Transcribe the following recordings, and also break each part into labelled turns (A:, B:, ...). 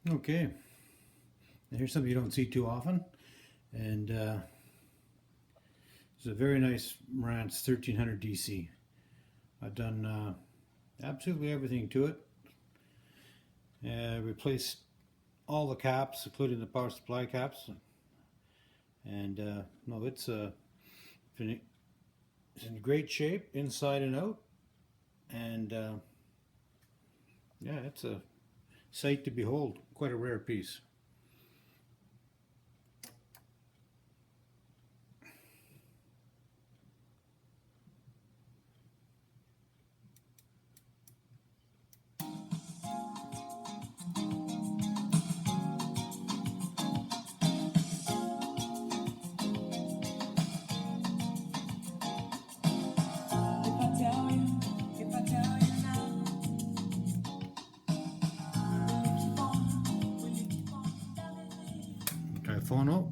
A: Okay, now here's something you don't see too often, and it's a very nice Marantz 1300 DC. I've done absolutely everything to it. Replaced all the caps, including the power supply caps, and no, it's in great shape inside and out, and yeah, it's a sight to behold. Quite a rare piece. Try the phone out.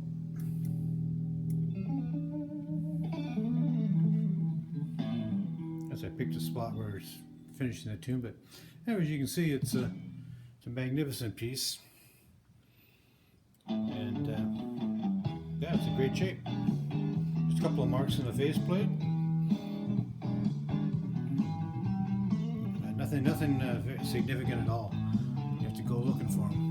A: As I picked a spot where it's finishing the tune, but as you can see, it's a magnificent piece, and yeah, it's in great shape. Just a couple of marks in the faceplate. Nothing significant at all. You have to go looking for them.